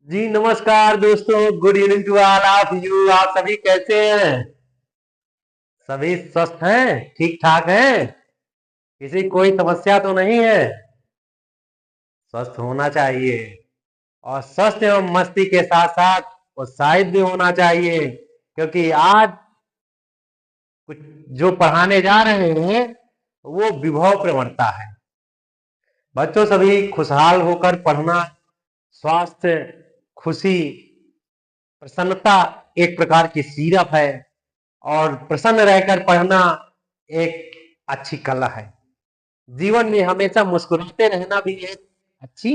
जी नमस्कार दोस्तों, good evening to all of you. आप सभी कैसे हैं? सभी स्वस्थ हैं, ठीक ठाक हैं? किसी कोई समस्या तो नहीं है? स्वस्थ होना चाहिए और स्वस्थ एवं मस्ती के साथ साथ उत्साहित भी होना चाहिए, क्योंकि आज कुछ जो पढ़ाने जा रहे हैं वो विभव प्रवणता है। बच्चों सभी खुशहाल होकर पढ़ना, स्वास्थ्य, खुशी, प्रसन्नता एक प्रकार की सीरप है और प्रसन्न रहकर पढ़ना एक अच्छी कला है। जीवन में हमेशा मुस्कुराते रहना भी एक अच्छी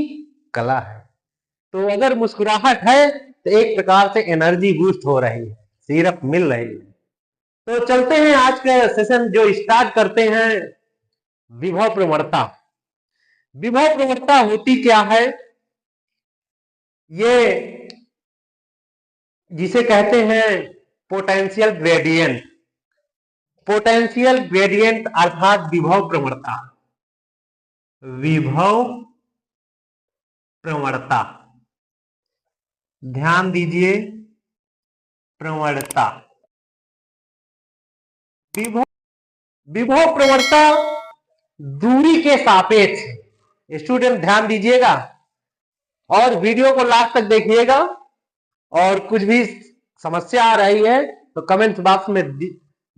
कला है। तो अगर मुस्कुराहट है तो एक प्रकार से एनर्जी बूस्ट हो रही है, सीरप मिल रही है। तो चलते हैं, आज का सेशन जो स्टार्ट करते हैं। विभव प्रवणता। विभव प्रवणता होती क्या है? ये जिसे कहते हैं पोटेंशियल ग्रेडियंट। पोटेंशियल ग्रेडियंट अर्थात विभव प्रवणता। विभव प्रवणता, ध्यान दीजिए, प्रवणता। विभव विभव प्रवणता दूरी के सापेक्ष। स्टूडेंट ध्यान दीजिएगा और वीडियो को लास्ट तक देखिएगा, और कुछ भी समस्या आ रही है तो कमेंट बॉक्स में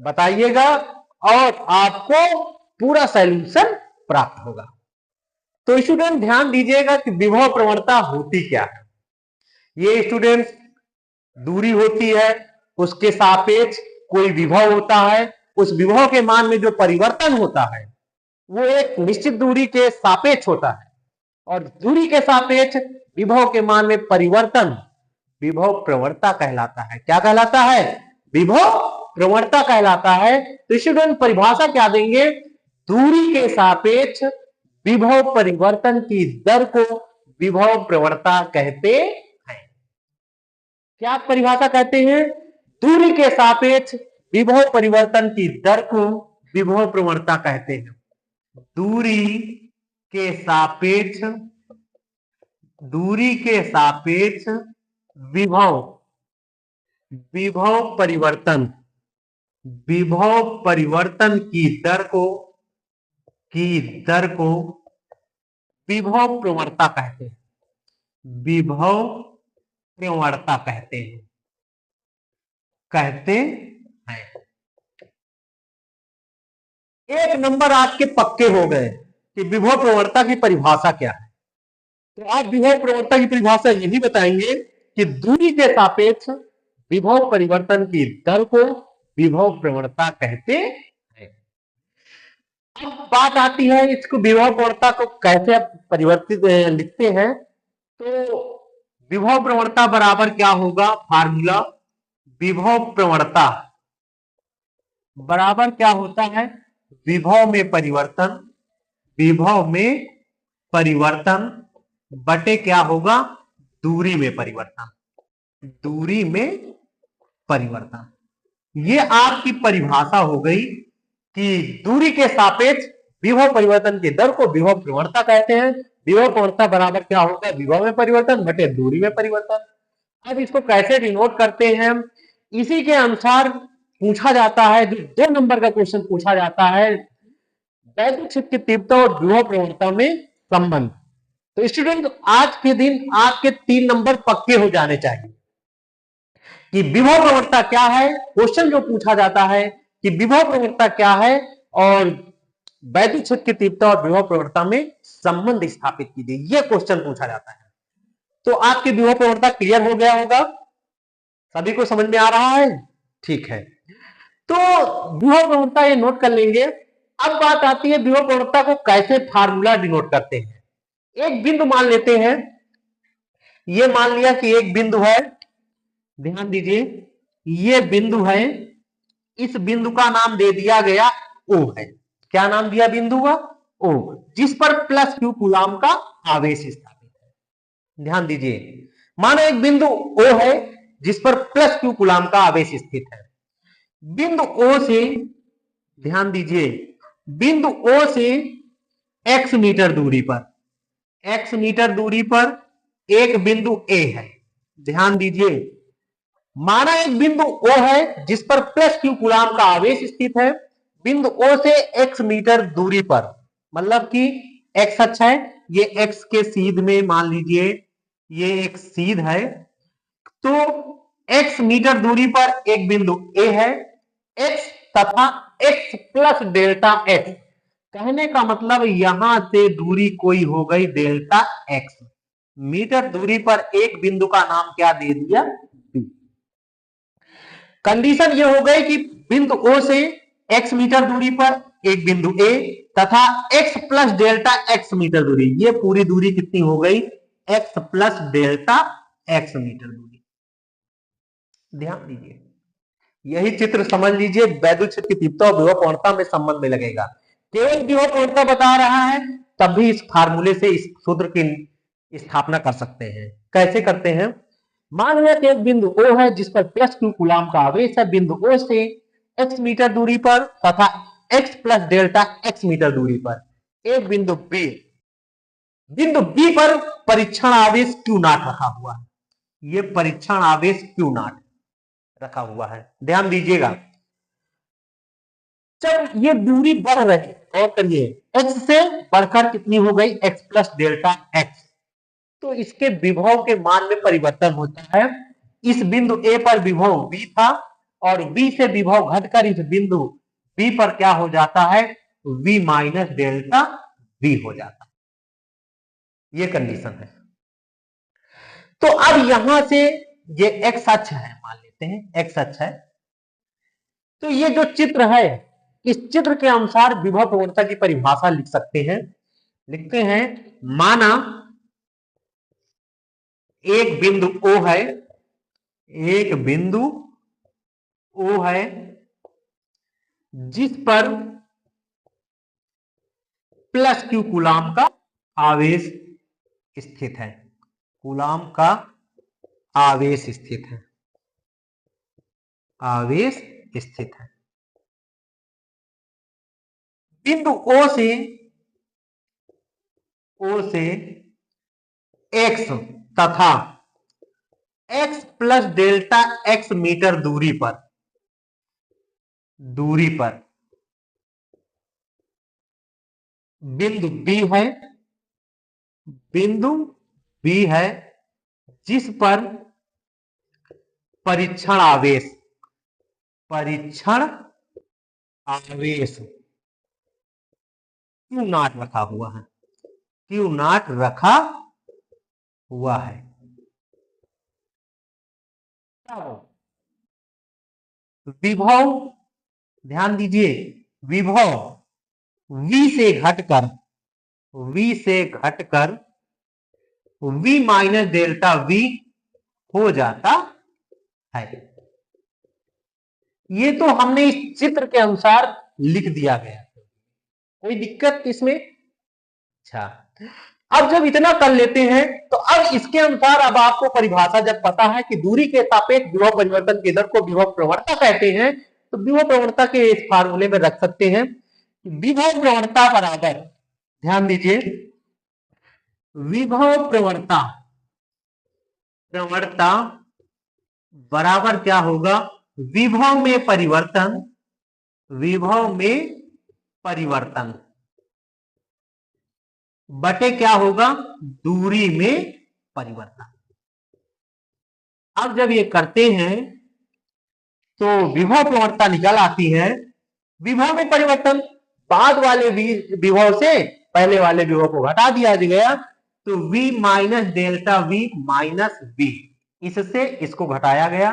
बताइएगा और आपको पूरा सॉल्यूशन प्राप्त होगा। तो स्टूडेंट ध्यान दीजिएगा कि विभव प्रवणता होती क्या है। ये स्टूडेंट दूरी होती है, उसके सापेक्ष कोई विभव होता है। उस विभव के मान में जो परिवर्तन होता है वो एक निश्चित दूरी के सापेक्ष होता है, और दूरी के सापेक्ष विभव के मान में परिवर्तन विभव प्रवणता कहलाता है। क्या कहलाता है? विभव प्रवणता कहलाता है। तो स्टूडेंट परिभाषा क्या देंगे? दूरी के सापेक्ष विभव परिवर्तन की दर को विभव प्रवणता कहते हैं। क्या परिभाषा कहते हैं? दूरी के सापेक्ष विभव परिवर्तन की दर को विभव प्रवणता कहते हैं। दूरी के सापेक्ष विभव विभव परिवर्तन की दर को विभव प्रवणता कहते हैं। विभव प्रवणता कहते हैं। एक नंबर आपके पक्के हो गए कि विभव प्रवणता की परिभाषा क्या है। तो आप विभव प्रवणता की परिभाषा यही बताएंगे कि दूरी के सापेक्ष विभव परिवर्तन की दर को विभव प्रवणता कहते हैं। अब बात आती है इसको विभव प्रवणता को कैसे परिवर्तित लिखते हैं। तो विभव प्रवणता बराबर क्या होगा? फार्मूला विभव प्रवणता बराबर क्या होता है? विभव में परिवर्तन बटे क्या होगा? दूरी में परिवर्तन। ये आपकी परिभाषा हो गई कि दूरी के सापेक्ष विभव परिवर्तन की दर को विभव प्रवणता कहते हैं। विभव प्रवणता बराबर क्या होगा? विभव में परिवर्तन बटे दूरी में परिवर्तन। अब इसको कैसे डिनोट करते हैं? इसी के अनुसार पूछा जाता है, जो 2 नंबर का क्वेश्चन पूछा जाता है, वैद्युत क्षेत्र की तीव्रता और विभव प्रवणता में संबंध। तो स्टूडेंट आज के दिन आपके 3 नंबर पक्के हो जाने चाहिए कि विभव प्रवणता क्या है। क्वेश्चन जो पूछा जाता है कि विभव प्रवणता क्या है और वैद्युत क्षेत्र की तीव्रता और विभव प्रवणता में संबंध स्थापित कीजिए, यह क्वेश्चन पूछा जाता है। तो आपकी विभव प्रवणता क्लियर हो गया होगा, सभी को समझ में आ रहा है? ठीक है, तो विभव प्रवणता ये नोट कर लेंगे। अब बात आती है विभव प्रवणता को कैसे फार्मूला डिनोट करते हैं। एक बिंदु मान लेते हैं, ये मान लिया कि एक बिंदु है, ध्यान दीजिए, ये बिंदु है, इस बिंदु का नाम दे दिया गया O है। क्या नाम दिया बिंदु का? O, जिस पर प्लस Q कूलाम का आवेश स्थापित है। ध्यान दीजिए, मानो एक बिंदु O है जिस पर प्लस Q कूलाम का आवेश स्थित है। बिंदु O से, ध्यान दीजिए, बिंदु O से x मीटर दूरी पर एक बिंदु A है। ध्यान दीजिए, माना एक बिंदु O है जिस पर प्लस Q कूलाम का आवेश स्थित है। बिंदु O से x मीटर दूरी पर, मतलब कि x अक्ष है, ये x के सीध में मान लीजिए ये एक सीध है, तो x मीटर दूरी पर एक बिंदु A है, x तथा x प्लस डेल्टा x। कहने का मतलब यहां से दूरी कोई हो गई डेल्टा x। मीटर दूरी पर एक बिंदु का नाम क्या दे दिया? B। कंडीशन ये हो गई कि बिंदु O से x मीटर दूरी पर एक बिंदु A तथा x plus delta x meter दूरी, ये पूरी दूरी कितनी हो गई? x plus delta x meter दूरी। ध्यान दीजिए, यही चित्र समझ लीजिए वैद्युत क्षेत्र की तीव्रता और विभव पूर्णता में संबंध में लगेगा। केवल विभव पूर्णता बता रहा है तब भी इस फार्मूले से इस सूत्र की स्थापना कर सकते हैं। कैसे करते हैं? मान लिया कि एक बिंदु O है जिस पर प्लस Q कूलाम का आवेश है। बिंदु O से x मीटर दूरी पर तथा x plus delta x meter दूरी पर एक बिंदु B, बिंदु B पर परीक्षण आवेश Q नॉट रखा हुआ है। ये परीक्षण आवेश Q नॉट रखा हुआ है। ध्यान दीजिएगा, जब ये दूरी बढ़ रही और करिए x से बढ़कर कितनी हो गई? x प्लस डेल्टा x, तो इसके विभव के मान में परिवर्तन होता है। इस बिंदु A पर विभव V था और V से विभव घटकर इस बिंदु B पर क्या हो जाता है? V माइनस डेल्टा V हो जाता है। ये कंडीशन है। तो अब यहां से ये x अक्ष है, मान लेते हैं x अक्ष है, तो ये जो चित्र है, इस चित्र के अनुसार विभव प्रवणता की परिभाषा लिख सकते हैं। लिखते हैं, माना एक बिंदु O है, एक बिंदु O है जिस पर प्लस Q कूलाम का आवेश स्थित है। कूलाम का आवेश स्थित है, आवेश स्थित है। बिंदु O से x तथा x plus delta x meter दूरी पर बिंदु B है, बिंदु B है जिस पर परीक्षण आवेश Q नॉट रखा हुआ है, Q नॉट रखा हुआ है। विभव, ध्यान दीजिए, विभव V से घटकर V माइनस डेल्टा V हो जाता है। ये तो हमने इस चित्र के अनुसार लिख दिया गया, कोई दिक्कत इसमें? अच्छा, अब जब इतना कर लेते हैं तो अब इसके अनुसार अब आपको परिभाषा जब पता है कि दूरी के सापेक्ष विभव परिवर्तन की दर को विभव प्रवणता कहते हैं, तो विभव प्रवणता के इस फार्मूले में रख सकते हैं। विभव प्रवणता बराबर, ध्यान दीजिए, विभव प्रवणता बराबर क्या होगा? विभव में परिवर्तन बटे क्या होगा? दूरी में परिवर्तन। अब जब ये करते हैं तो विभव प्रवणता निकल आती है। विभव में परिवर्तन, बाद वाले विभव से पहले वाले विभव को घटा दिया गया, तो V minus delta V minus V, इससे इसको घटाया गया,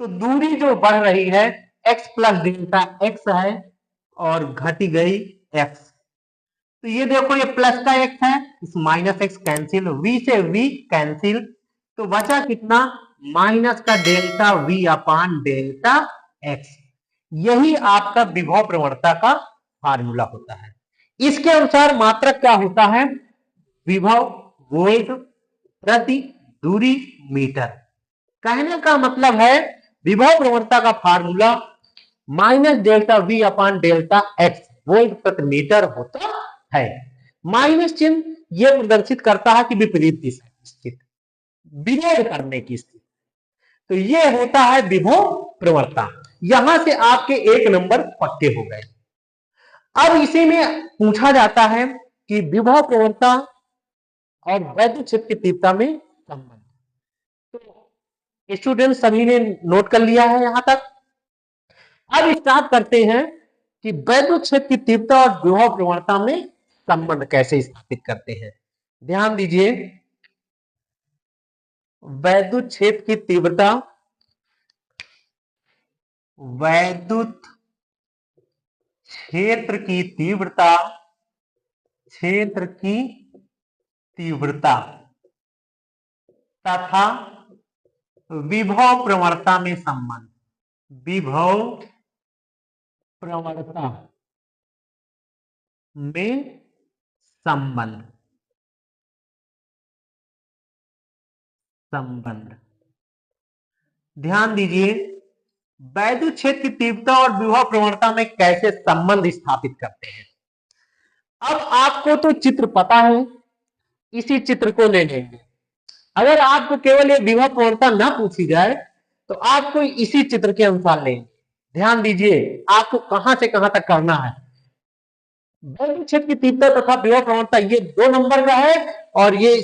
तो दूरी जो बढ़ रही है x प्लस डेल्टा x है और घटी गई x। तो ये देखो, ये प्लस का x है, इस माइनस x कैंसिल, V से V कैंसिल, तो बचा कितना? माइनस का डेल्टा V अपान डेल्टा x। यही आपका विभव प्रवणता का फार्मूला होता है। इसके अनुसार मात्रक क्या होता है? विभव वोल्ट प्रति दूरी मीटर। कहने का मतलब है विभव प्रवणता का फार्मूला माइनस डेल्टा V अपान डेल्टा x वोल्ट प्रति मीटर होता है। माइनस चिन्ह यह प्रदर्शित करता है कि विपरीत दिशा स्थित। विरोध करने की स्थिति। तो ये होता है विभव प्रवणता। यहां से आपके 1 नंबर पक्के हो गए। अब इसी में पूछा जाता है कि विभव प्रवणता और वैद्युत क्षेत्र की तीव्रता में संबंध। तो स्टूडेंट सभी ने नोट कर लिया है यहां तक। अब स्टार्ट करते हैं कि वैद्युत क्षेत्र की तीव्रता और विभव प्रवणता में संबंध कैसे स्थापित करते हैं। ध्यान दीजिए, वैद्युत क्षेत्र की तीव्रता, वैद्युत क्षेत्र की तीव्रता, क्षेत्र की तीव्रता तथा विभव प्रवणता में संबंध, विभव प्रवणता में संबंध, संबंध। ध्यान दीजिए, वैद्युत क्षेत्र की तीव्रता और विभव प्रवणता में कैसे संबंध स्थापित करते हैं। अब आपको तो चित्र पता है, इसी चित्र को ले लेंगे। अगर आपको केवल ये विभव प्रवणता ना पूछी जाए तो आपको इसी चित्र के अनुसार लेंगे। ध्यान दीजिए, आपको कहां से कहां तक करना है। वैद्युत क्षेत्र की तीव्रता तथा विभव प्रवणता ये 2 नंबर का है और ये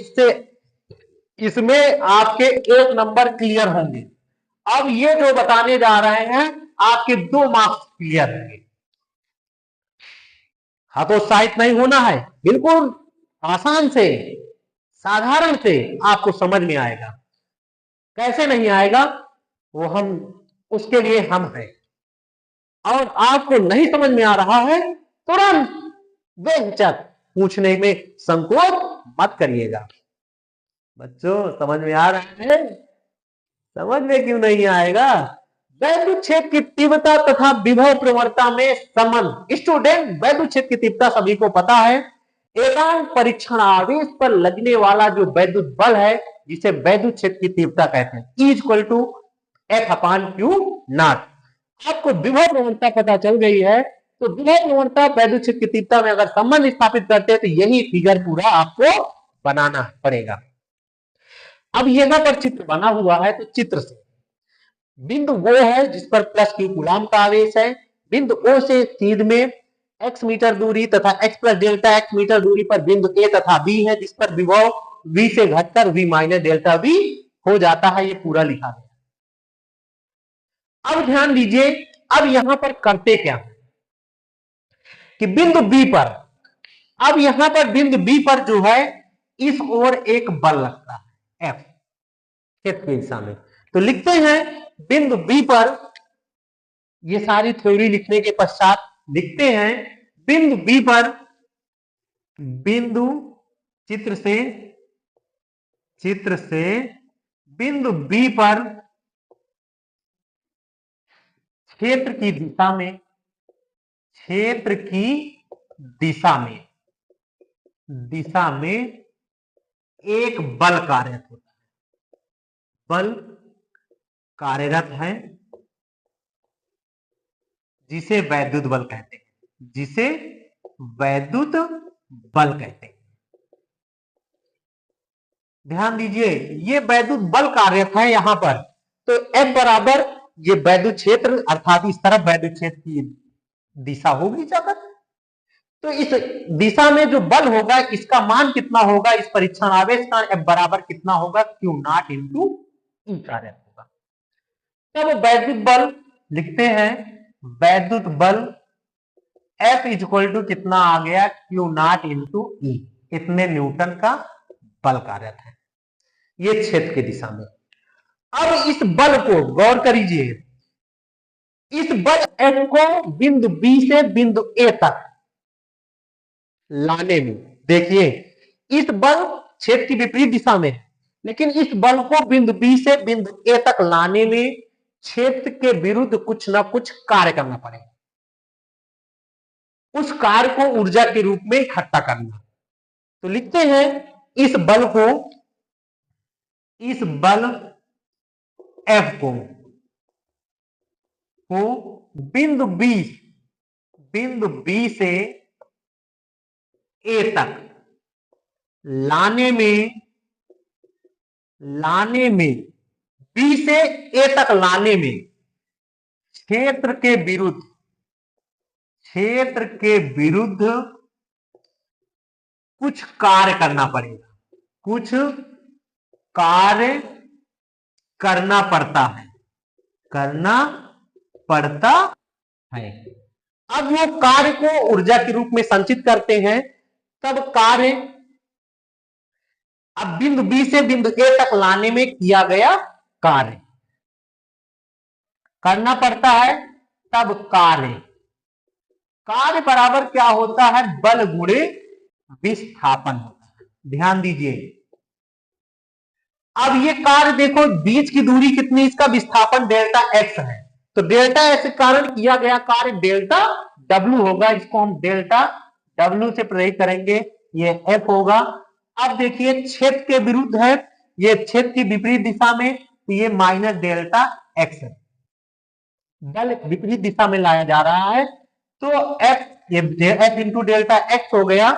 इसमें आपके 1 नंबर क्लियर होंगे। अब ये जो बताने जा रहे हैं आपके 2 मार्क्स क्लियर होंगे। हतोत्साहित नहीं होना है, बिल्कुल आसान से, साधारण से आपको समझ में आएगा। कैसे नहीं आएगा, वो हम, उसके लिए हम हैं। और आपको नहीं समझ में आ रहा है, तुरंत बेहिचक पूछने में संकोच मत करिएगा। बच्चों समझ में आ रहा है? समझ में क्यों नहीं आएगा? वैद्युत क्षेत्र की तीव्रता तथा विभव प्रवणता में संबंध। स्टूडेंट, वैद्युत क्षेत्र की तीव्रता सभी को पता है, एकांक परीक्षण आवेश पर लगने वाला जो वैद्युत बल है जिसे वैद्युत क्षेत्र की तीव्रता कहते हैं, E equal to F/Q not. आपको विभव प्रवणता पता चल गई है, तो विभव प्रवणता वैद्युत क्षेत्र की तीव्रता में अगर संबंध स्थापित करते हैं तो यही फिगर पूरा आपको बनाना पड़ेगा। अब यहां पर चित्र बना हुआ है, तो चित्र से बिंदु वो है जिस पर प्लस Q कूलाम का आवेश है। बिंदु O से सीध में x मीटर दूरी तथा x plus delta x meter दूरी पर बिंदु A तथा B है जिस पर विभव V से घटकर V माइनस डेल्टा V हो जाता है। ये पूरा लिखा गया। अब ध्यान दीजिए, अब यहां पर करते क्या है कि बिंदु B पर, अब यहां पर बिंदु B पर जो है इस ओर एक बल लगता है F, क्षेत्र की दिशा में। तो लिखते हैं बिंदु B पर, ये सारी थ्योरी लिखने के पश्चात लिखते हैं बिंदु B पर, बिंदु चित्र से बिंदु B पर क्षेत्र की दिशा में, क्षेत्र की दिशा में एक बल कार्यरत होता है, बल कार्यरत है जिसे वैद्युत बल कहते हैं, जिसे वैद्युत बल कहते हैं। ध्यान दीजिए, ये वैद्युत बल कार्यरत है यहां पर। तो F बराबर ये वैद्युत क्षेत्र अर्थात इस तरफ वैद्युत क्षेत्र की दिशा होगी जाकर, तो इस दिशा में जो बल होगा इसका मान कितना होगा, इस परीक्षण आवेश का F बराबर कितना होगा, Q नॉट इंटू E कार्यरत होगा। तब वैद्युत बल लिखते हैं, वैद्युत बल F इक्वल टू कितना आ गया, Q नॉट इंटू E, इतने न्यूटन का बल कार्यरत है ये क्षेत्र की दिशा में। अब इस बल को गौर करिए, इस बल F को बिंदु B से बिंदु A तक लाने में, देखिए इस बल क्षेत्र की विपरीत दिशा में है, लेकिन इस बल को बिंदु B से बिंदु A तक लाने में क्षेत्र के विरुद्ध कुछ ना कुछ कार्य करना पड़ेगा, उस कार्य को ऊर्जा के रूप में इकट्ठा करना। तो लिखते हैं इस बल को, इस बल F को बिंदु B से A तक लाने में लाने में, बी से ए तक लाने में क्षेत्र के विरुद्ध कुछ कार्य करना पड़ेगा, कुछ कार्य करना पड़ता है। अब वो कार्य को ऊर्जा के रूप में संचित करते हैं, तब कार्य अब बिंदु बी से बिंदु ए तक लाने में किया गया कार्य करना पड़ता है, तब कार्य बराबर क्या होता है, बल गुणे विस्थापन होता है। ध्यान दीजिए, अब ये कार्य देखो, बीच की दूरी कितनी, इसका विस्थापन डेल्टा एक्स है, तो डेल्टा एक्स के कारण किया गया कार्य डेल्टा डब्ल्यू होगा। इसको हम डेल्टा डब्ल्यू से प्रयोग करेंगे, ये एफ होगा। अब देखिए क्षेत्र के विरुद्ध है, ये क्षेत्र की विपरीत दिशा में, तो ये माइनस डेल्टा एक्स है, बल विपरीत दिशा में लाया जा रहा है, तो एफ, ये एफ इंटू डेल्टा एक्स हो गया।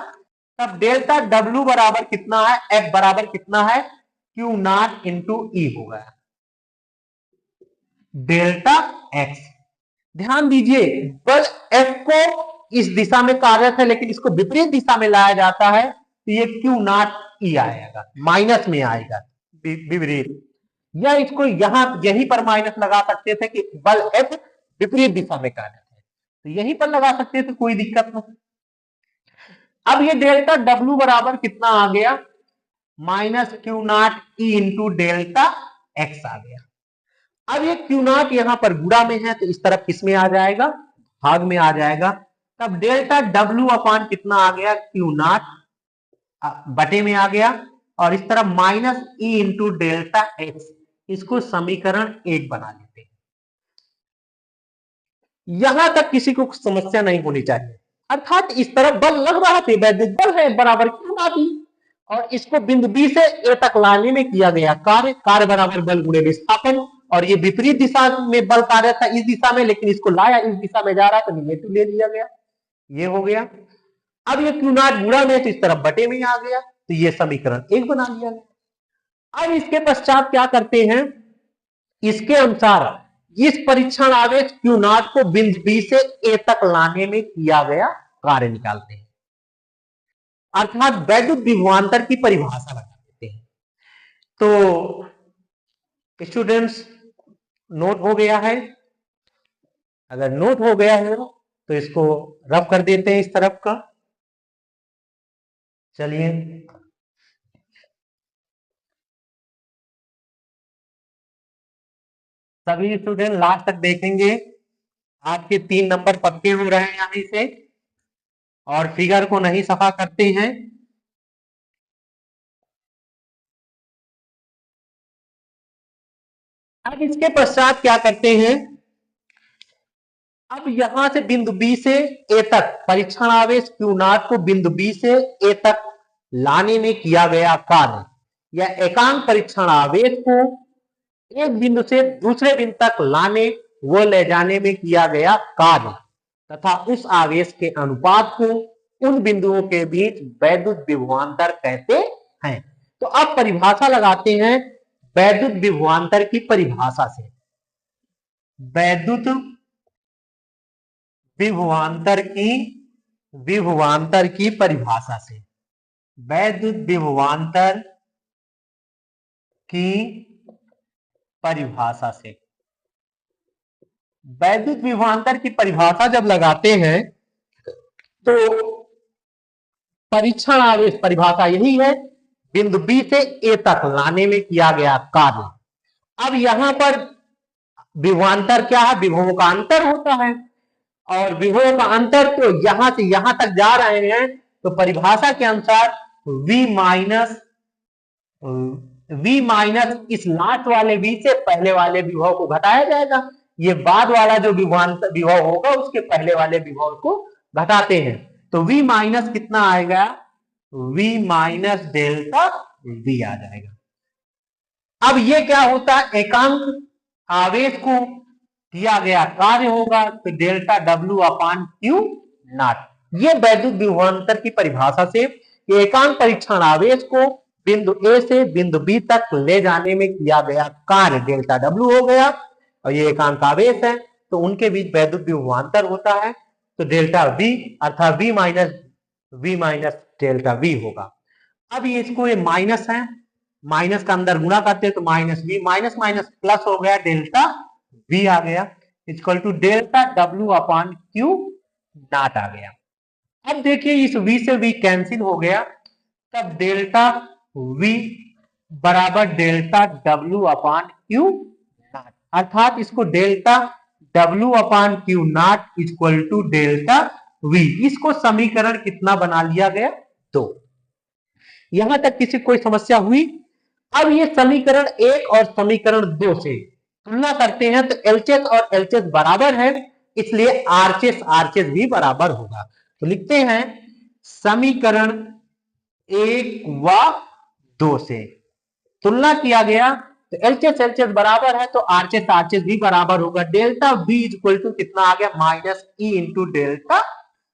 तब डेल्टा डब्ल्यू बराबर कितना है, एफ बराबर कितना है, क्यू नॉट इंटू ई होगा, डेल्टा एक्स। ध्यान दीजिए, बल एफ को इस दिशा में कार्यरत है, लेकिन इसको विपरीत दिशा में लाया जाता है, तो ये क्यू नॉट ई आएगा, माइनस में आएगा विपरीत, या इसको यहां यहीं पर माइनस लगा सकते थे कि बल एफ विपरीत दिशा में कार्यरत है, तो यहीं पर लगा सकते थे, कोई दिक्कत नहीं। अब ये डेल्टा डब्ल्यू बराबर कितना आ गया, minus q naught e into delta x आ गया। अब ये क्यू नॉट यहां पर गुणा में है, तो इस तरफ किस में आ जाएगा, भाग में आ जाएगा। तब डेल्टा डब्ल्यू अपान कितना आ गया, क्यू नॉट बटे में आ गया, और इस तरफ माइनस ई इंटू डेल्टा एक्स, इसको समीकरण 1 बना लेते हैं। यहां तक किसी को समस्या नहीं होनी चाहिए, अर्थात इस तरफ बल लग रहा था, वैद्युत बल है बराबर क्यू नॉट ई, और इसको बिंदु बी से ए तक लाने में किया गया कार्य बराबर बल गुणे विस्थापन, और ये विपरीत दिशा में बल कार्य था इस दिशा में, लेकिन इसको लाया इस दिशा में जा रहा, तो निगेटिव ले लिया गया, ये हो गया। अब ये क्यू नॉट गुणा में, तो इस तरफ बटे में आ गया, तो ये समीकरण 1 बना लिया गया। अब इसके पश्चात क्या करते हैं, इसके अनुसार इस परीक्षण आवेश क्यू नॉट को बिंदु बी से ए तक लाने में किया गया कार्य निकालते हैं, अर्थात वैद्युत विभवांतर की परिभाषा लगा देते हैं। तो स्टूडेंट्स, नोट हो गया है? अगर नोट हो गया है तो इसको रफ कर देते हैं इस तरफ का। चलिए, सभी स्टूडेंट लास्ट तक देखेंगे, आपके 3 नंबर पक्के हो रहे हैं यहीं से, और फिगर को नहीं सफा करते हैं। अब इसके पश्चात क्या करते हैं, अब यहां से बिंदु बी से ए तक परीक्षण आवेश क्यू नॉट को बिंदु बी से ए तक लाने में किया गया कार्य, या एकांक परीक्षण आवेश को एक बिंदु से दूसरे बिंदु तक लाने व ले जाने में किया गया कार्य, तथा उस आवेश के अनुपात को उन बिंदुओं के बीच वैद्युत विभवांतर कहते हैं। तो अब परिभाषा लगाते हैं वैद्युत विभवांतर की परिभाषा से। वैद्युत विभवांतर की परिभाषा से, वैद्युत विभवांतर की परिभाषा से, वैद्युत विभवांतर की परिभाषा जब लगाते हैं तो परीक्षण आवेश, परिभाषा यही है, बिंदु बी से ए तक लाने में किया गया कार्य। अब यहां पर विभवांतर क्या है, विभवों का अंतर होता है, और विभवों का अंतर तो यहां से यहां तक जा रहे हैं, तो परिभाषा के अनुसार V माइनस इस लास्ट वाले V से पहले वाले विभव को घटाया जाएगा, ये बाद वाला जो विभव होगा उसके पहले वाले विभव को घटाते हैं, तो V माइनस कितना आएगा, V माइनस डेल्टा V आ जाएगा। अब ये क्या होता है, एकांक आवेश को किया गया कार्य होगा, तो delta W upon Q not. ये वैद्युत विभवांतर की परिभाषा से एकांक परीक्षण आवेश को बिंदु ए से बिंदु बी तक ले जाने में किया गया कार्य डेल्टा डब्ल्यू हो गया, और ये एकांक आवेश है तो उनके बीच वैद्युत विभवांतर होता है, तो डेल्टा वी अर्थात वी माइनस डेल्टा वी होगा। अब ये इसको ये माइनस है, माइनस का अंदर गुणा करते हैं तो minus v, minus minus plus हो गया, डेल्टा वी आ गया, इक्वल टू डेल्टा डब्ल्यू अपॉन क्यू नॉट आ गया। अब देखिए इस v से v कैंसिल हो गया, तब डेल्टा v बराबर delta w upon Q naught, अर्थात इसको delta w upon Q naught equal to delta v, इसको समीकरण कितना बना लिया गया? 2। यहां तक किसी कोई समस्या हुई? अब ये समीकरण 1 और समीकरण 2 से तुलना करते हैं तो एलएचएस और एलएचएस बराबर है, इसलिए आरएचएस भी बराबर होगा। तो लिखते हैं समीकरण 1 व 2 से तुलना किया गया तो एलएचएस बराबर है तो आरएचएस भी बराबर होगा। डेल्टा वी इक्वल टू कितना आ गया? माइनस ई इंटू डेल्टा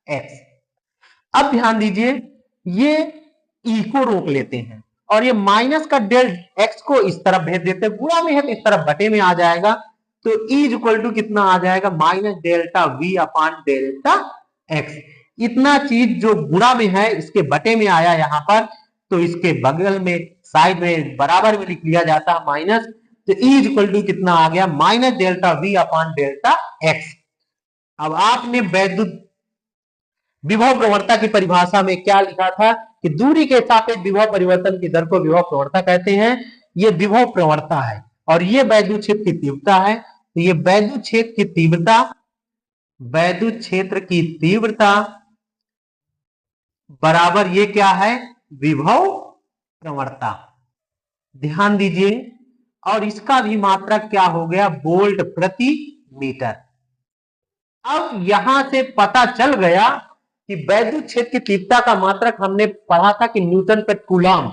एक्स। अब ध्यान दीजिए ये ई को रोक लेते हैं और ये माइनस का डेल एक्स को इस तरफ भेज देते हैं, गुणा में है तो इस तरफ बटे में आ जाएगा, तो ई इक्वल टू कितना आ जाएगा? Minus delta we upon delta x. इतना चीज जो गुणा में है इसके बटे में आया यहां पर, तो इसके बगल में साइड में बराबर में लिख लिया जाता है माइनस, तो ई इक्वल टू कितना आ गया? Minus delta we upon delta x. अब आपने वैद्युत विभव प्रवणता की परिभाषा में क्या लिखा था कि दूरी के सापेक्ष विभव परिवर्तन की दर को विभव प्रवणता कहते हैं। ये विभव प्रवणता है और ये वैद्युत क्षेत्र की तीव्रता है, तो ये वैद्युत क्षेत्र की तीव्रता बराबर ये क्या है? विभव प्रवणता। ध्यान दीजिए, और इसका भी मात्रक क्या हो गया? वोल्ट प्रति मीटर। अब यहां से पता चल गया कि वैद्युत क्षेत्र की तीव्रता का मात्रक हमने पढ़ा था कि न्यूटन पर कूलम,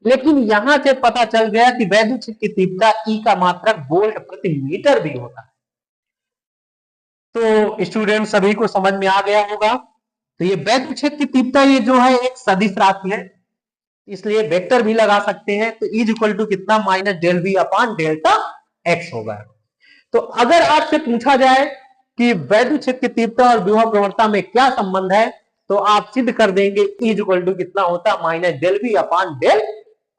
लेकिन यहां से पता चल गया कि वैद्युत क्षेत्र की तीव्रता ई का मात्रक वोल्ट प्रति मीटर भी होता है। तो स्टूडेंट सभी को समझ में आ गया होगा। तो ये वैद्युत क्षेत्र की तीव्रता ये जो है एक सदिश राशि है, इसलिए वेक्टर भी लगा सकते हैं, तो ई इक्वल टू कितना? Minus del V upon delta X होगा। तो अगर आपसे पूछा जाए कि वैद्युत क्षेत्र की तीव्रता और विभव प्रवणता में क्या संबंध है, तो आप सिद्ध कर देंगे ई इक्वल टू कितना होता है? Minus del V upon del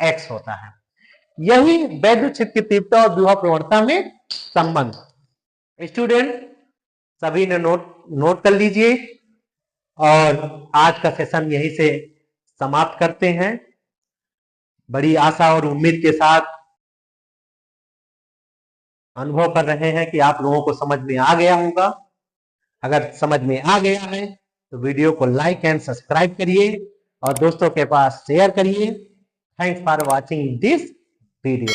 X होता है। यही वैद्युत क्षेत्र की तीव्रता और विभव प्रवणता में संबंध। स्टूडेंट सभी ने नोट कर लीजिए, और आज का सेशन यहीं से समाप्त करते हैं। बड़ी आशा और उम्मीद के साथ अनुभव कर रहे हैं कि आप लोगों को समझ में आ गया होगा। अगर समझ में आ गया है तो वीडियो को लाइक एंड सब्सक्राइब करिए और दोस्तों के पास शेयर करिए। Thanks for watching this video.